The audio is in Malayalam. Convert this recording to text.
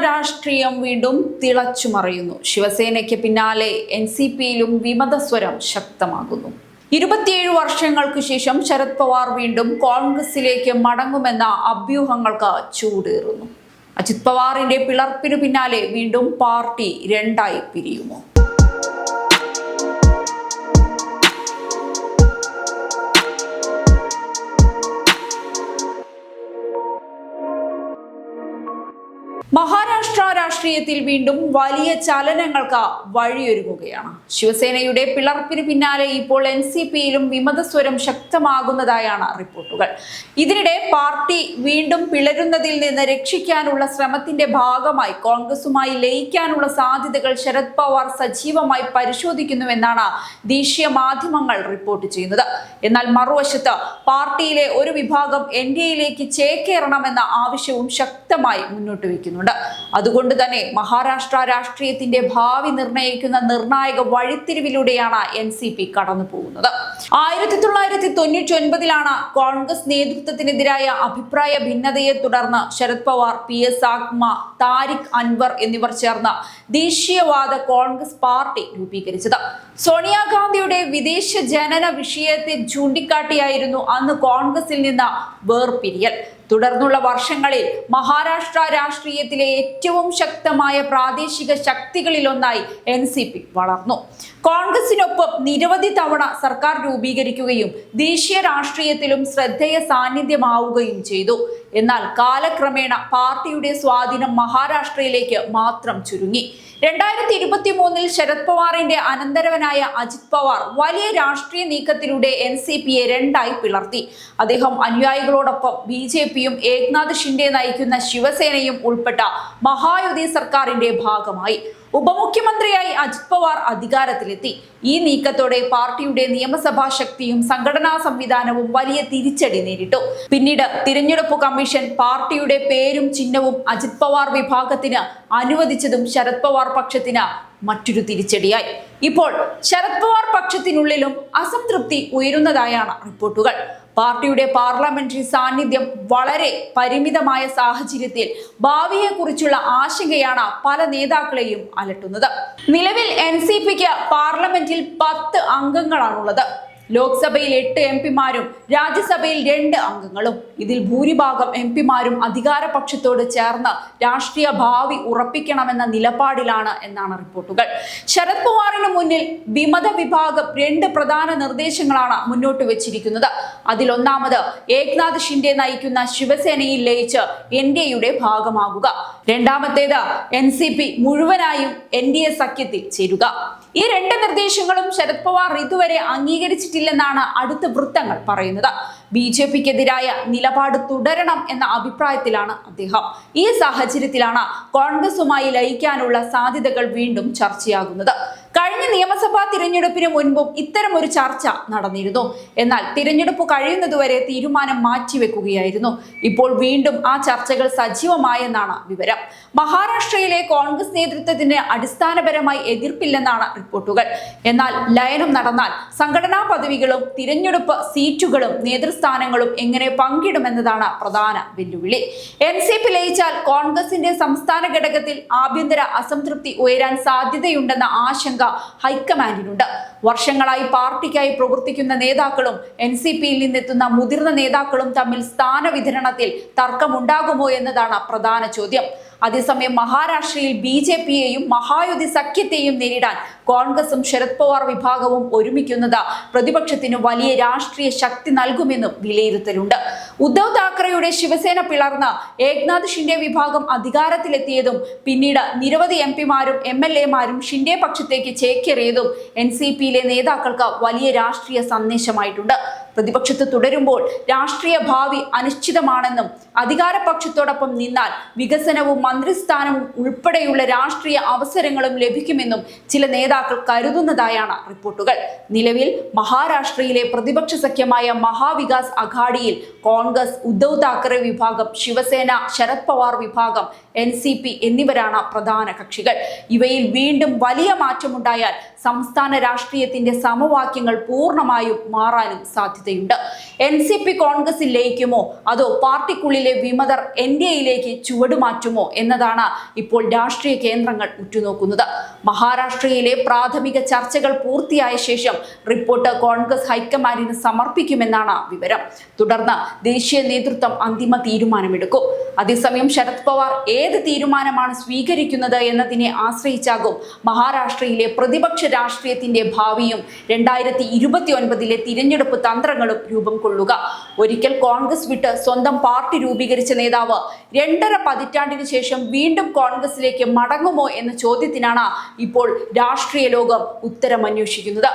രാഷ്ട്രീയം വീണ്ടും തിളച്ചുമറിയുന്നു. ശിവസേനയ്ക്ക് പിന്നാലെ NCPയിലും വിമതസ്വരം ശക്തമാകുന്നു. 27 വർഷങ്ങൾക്ക് ശേഷം ശരത് പവാർ വീണ്ടും കോൺഗ്രസിലേക്ക് മടങ്ങുമെന്ന അഭ്യൂഹങ്ങൾക്ക് ചൂടേറുന്നു. അജിത് പവാറിന്റെ പിളർപ്പിനു പിന്നാലെ വീണ്ടും പാർട്ടി രണ്ടായി പിരിയുമോ? മഹാരാഷ്ട്ര രാഷ്ട്രീയത്തിൽ വീണ്ടും വലിയ ചലനങ്ങൾക്ക് വഴിയൊരുങ്ങുകയാണ്. ശിവസേനയുടെ പിളർപ്പിന് പിന്നാലെ ഇപ്പോൾ NCPയിലും വിമതസ്വരം ശക്തമാകുന്നതായാണ് റിപ്പോർട്ടുകൾ. ഇതിനിടെ പാർട്ടി വീണ്ടും പിളരുന്നതിൽ നിന്ന് രക്ഷിക്കാനുള്ള ശ്രമത്തിന്റെ ഭാഗമായി കോൺഗ്രസുമായി ലയിക്കാനുള്ള സാധ്യതകൾ ശരത് പവാർ സജീവമായി പരിശോധിക്കുന്നുവെന്നാണ് ദേശീയ മാധ്യമങ്ങൾ റിപ്പോർട്ട് ചെയ്യുന്നത്. എന്നാൽ മറുവശത്ത് പാർട്ടിയിലെ ഒരു വിഭാഗം NDAയിലേക്ക് ചേക്കേറണമെന്ന ആവശ്യവും ശക്തമായി മുന്നോട്ട് വയ്ക്കുന്നു. അതുകൊണ്ട് തന്നെ മഹാരാഷ്ട്ര രാഷ്ട്രീയത്തിന്റെ ഭാവി നിർണ്ണയിക്കുന്ന നിർണായക വഴിത്തിരിവിലൂടെയാണ് NCP കടന്നു പോകുന്നത്. 1999 കോൺഗ്രസ് നേതൃത്വത്തിനെതിരായ അഭിപ്രായ ഭിന്നതയെ തുടർന്ന് ശരത് പവാർ, PS ആഗ്മ, താരിഖ് അൻവർ എന്നിവർ ചേർന്ന് ദേശീയവാദ കോൺഗ്രസ് പാർട്ടി രൂപീകരിച്ചത്. സോണിയാഗാന്ധിയുടെ വിദേശ ജനന വിഷയത്തെ ചൂണ്ടിക്കാട്ടിയായിരുന്നു അന്ന് കോൺഗ്രസിൽ നിന്ന് വേർപിരിയൽ. തുടർന്നുള്ള വർഷങ്ങളിൽ മഹാരാഷ്ട്ര രാഷ്ട്രീയത്തിലെ ഏറ്റവും ശക്തമായ പ്രാദേശിക ശക്തികളിലൊന്നായി NCP വളർന്നു. കോൺഗ്രസിനൊപ്പം നിരവധി തവണ സർക്കാർ രൂപീകരിക്കുകയും ദേശീയ രാഷ്ട്രീയത്തിലും ശ്രദ്ധേയ സാന്നിധ്യമാവുകയും ചെയ്തു. എന്നാൽ കാലക്രമേണ പാർട്ടിയുടെ സ്വാധീനം മഹാരാഷ്ട്രയിലേക്ക് മാത്രം ചുരുങ്ങി. 2023 ശരത് പവാറിന്റെ അനന്തരവനായ അജിത് പവാർ വലിയ രാഷ്ട്രീയ നീക്കത്തിലൂടെ NCPയെ രണ്ടായി പിളർത്തി. അദ്ദേഹം അനുയായികളോടൊപ്പം BJPയും ഏക്നാഥ് ഷിൻഡെ നയിക്കുന്ന ശിവസേനയും ഉൾപ്പെട്ട മഹായുതി സർക്കാരിന്റെ ഭാഗമായി. ഉപമുഖ്യമന്ത്രിയായി അജിത് പവാർ അധികാരത്തിലെത്തി. ഈ നീക്കത്തോടെ പാർട്ടിയുടെ നിയമസഭാ ശക്തിയും സംഘടനാ സംവിധാനവും വലിയ തിരിച്ചടി നേരിട്ടു. പിന്നീട് തിരഞ്ഞെടുപ്പ് കമ്മീഷൻ പാർട്ടിയുടെ പേരും ചിഹ്നവും അജിത് പവാർ വിഭാഗത്തിന് അനുവദിച്ചതും ശരത് പവാർ പക്ഷത്തിന് മറ്റൊരു തിരിച്ചടിയായി. ഇപ്പോൾ ശരത് പവാർ പക്ഷത്തിനുള്ളിലും അസംതൃപ്തി ഉയരുന്നതായാണ് റിപ്പോർട്ടുകൾ. പാർട്ടിയുടെ പാർലമെന്ററി സാന്നിധ്യം വളരെ പരിമിതമായ സാഹചര്യത്തിൽ ഭാവിയെക്കുറിച്ചുള്ള ആശങ്കയാണ് പല നേതാക്കളെയും അലട്ടുന്നത്. നിലവിൽ NCPക്ക് പാർലമെന്റിൽ 10 അംഗങ്ങളാണുള്ളത്. ലോക്സഭയിൽ 8 MP-മാരും രാജ്യസഭയിൽ 2 അംഗങ്ങളും. ഇതിൽ ഭൂരിഭാഗം MP-മാരും അധികാരപക്ഷത്തോട് ചേർന്ന് രാഷ്ട്രീയ ഭാവി ഉറപ്പിക്കണമെന്ന നിലപാടിലാണ് എന്നാണ് റിപ്പോർട്ടുകൾ. ശരത് പവാറിന് മുന്നിൽ വിമത വിഭാഗം 2 പ്രധാന നിർദ്ദേശങ്ങളാണ് മുന്നോട്ട് വെച്ചിരിക്കുന്നത്. അതിലൊന്നാമത് ഏക്നാഥ് ഷിൻഡെ നയിക്കുന്ന ശിവസേനയിൽ ലയിച്ച് NDAയുടെ ഭാഗമാകുക. രണ്ടാമത്തേത് NCP മുഴുവനായും NDA സഖ്യത്തിൽ ചേരുക. ഈ 2 നിർദ്ദേശങ്ങളും ശരത് പവാർ ഇതുവരെ അംഗീകരിച്ചിട്ടില്ലെന്നാണ് അടുത്ത വൃത്തങ്ങൾ പറയുന്നത്. BJPക്കെതിരായ നിലപാട് തുടരണം എന്ന അഭിപ്രായത്തിലാണ് അദ്ദേഹം. ഈ സാഹചര്യത്തിലാണ് കോൺഗ്രസുമായി ലയിക്കാനുള്ള സാധ്യതകൾ വീണ്ടും ചർച്ചയാകുന്നത്. കഴിഞ്ഞ നിയമസഭാ തിരഞ്ഞെടുപ്പിന് മുൻപും ഇത്തരം ഒരു ചർച്ച നടന്നിരുന്നു. എന്നാൽ തിരഞ്ഞെടുപ്പ് കഴിയുന്നതുവരെ തീരുമാനം മാറ്റിവെക്കുകയായിരുന്നു. ഇപ്പോൾ വീണ്ടും ആ ചർച്ചകൾ സജീവമായെന്നാണ് വിവരം. മഹാരാഷ്ട്രയിലെ കോൺഗ്രസ് നേതൃത്വത്തിന് അടിസ്ഥാനപരമായി എതിർപ്പില്ലെന്നാണ് റിപ്പോർട്ടുകൾ. എന്നാൽ ലയനം നടന്നാൽ സംഘടനാ പദവികളും തിരഞ്ഞെടുപ്പ് സീറ്റുകളും നേതൃസ്ഥാനങ്ങളും എങ്ങനെ പങ്കിടുമെന്നതാണ് പ്രധാന വെല്ലുവിളി. NCP ലയിച്ചാൽ കോൺഗ്രസിന്റെ സംസ്ഥാന ഘടകത്തിൽ ആഭ്യന്തര അസംതൃപ്തി ഉയരാൻ സാധ്യതയുണ്ടെന്ന ആശങ്ക ഹൈക്കമാൻഡിനുണ്ട്. വർഷങ്ങളായി പാർട്ടിക്കായി പ്രവർത്തിക്കുന്ന നേതാക്കളും NCPയിൽ നിന്നെത്തുന്ന മുതിർന്ന നേതാക്കളും തമ്മിൽ സ്ഥാന വിതരണത്തിൽ തർക്കമുണ്ടാകുമോ എന്നതാണ് പ്രധാന ചോദ്യം. അതേസമയം മഹാരാഷ്ട്രയിൽ BJPയെയും മഹായുതി സഖ്യത്തെയും നേരിടാൻ കോൺഗ്രസും ശരത് പവാർ വിഭാഗവും ഒരുമിക്കുന്നത് പ്രതിപക്ഷത്തിന് വലിയ രാഷ്ട്രീയ ശക്തി നൽകുമെന്നും വിലയിരുത്തലുണ്ട്. ഉദ്ധവ് താക്കറെയുടെ ശിവസേന പിളർന്ന് ഏക്നാഥ് ഷിൻഡെ വിഭാഗം അധികാരത്തിലെത്തിയതും പിന്നീട് നിരവധി MP-മാരും MLA-മാരും ഷിൻഡെ പക്ഷത്തേക്ക് ചേക്കേറിയതും NCPയിലെ നേതാക്കൾക്ക് വലിയ രാഷ്ട്രീയ സന്ദേശമായിട്ടുണ്ട്. പ്രതിപക്ഷത്ത് തുടരുമ്പോൾ രാഷ്ട്രീയ ഭാവി അനിശ്ചിതമാണെന്നും അധികാരപക്ഷത്തോടൊപ്പം നിന്നാൽ വികസനവും മന്ത്രിസ്ഥാനവും ഉൾപ്പെടെയുള്ള രാഷ്ട്രീയ അവസരങ്ങളും ലഭിക്കുമെന്നും ചില നേതാക്കൾ കരുതുന്നതായാണ് റിപ്പോർട്ടുകൾ. നിലവിൽ മഹാരാഷ്ട്രയിലെ പ്രതിപക്ഷ സഖ്യമായ മഹാവികാസ് അഘാഡിയിൽ കോൺഗ്രസ് ഉദ്ധവ് താക്കറെ വിഭാഗം, ശിവസേന ശരത് പവാർ വിഭാഗം, NCP എന്നിവരാണ് പ്രധാന കക്ഷികൾ. ഇവയിൽ വീണ്ടും വലിയ മാറ്റമുണ്ടായാൽ സംസ്ഥാന രാഷ്ട്രീയത്തിന്റെ സമവാക്യങ്ങൾ പൂർണ്ണമായും മാറാനും സാധ്യതയുണ്ട്. NCP കോൺഗ്രസിൽ ലയിക്കുമോ അതോ പാർട്ടിക്കുള്ളിലെ വിമതർ NDAയിലേക്ക് ചുവടുമാറ്റുമോ എന്നതാണ് ഇപ്പോൾ രാഷ്ട്രീയ കേന്ദ്രങ്ങൾ ഉറ്റുനോക്കുന്നത്. മഹാരാഷ്ട്രയിലെ പ്രാഥമിക ചർച്ചകൾ പൂർത്തിയായ ശേഷം റിപ്പോർട്ട് കോൺഗ്രസ് ഹൈക്കമാൻഡിന് സമർപ്പിക്കുമെന്നാണ് വിവരം. തുടർന്ന് ദേശീയ നേതൃത്വം അന്തിമ തീരുമാനമെടുക്കും. അതേസമയം ശരത് പവാർ ഏത് തീരുമാനമാണ് സ്വീകരിക്കുന്നത് എന്നതിനെ ആശ്രയിച്ചാകും മഹാരാഷ്ട്രയിലെ പ്രതിപക്ഷ രാഷ്ട്രീയത്തിന്റെ ഭാവിയും 2029 തിരഞ്ഞെടുപ്പ് തന്ത്രങ്ങളും രൂപം കൊള്ളുക. ഒരിക്കൽ കോൺഗ്രസ് വിട്ട് സ്വന്തം പാർട്ടി രൂപീകരിച്ച നേതാവ് 2.5 പതിറ്റാണ്ടിന് ശേഷം വീണ്ടും കോൺഗ്രസിലേക്ക് മടങ്ങുമോ എന്ന ചോദ്യത്തിനാണ് ഇപ്പോൾ രാഷ്ട്രീയ ലോകം ഉത്തരം അന്വേഷിക്കുന്നത്.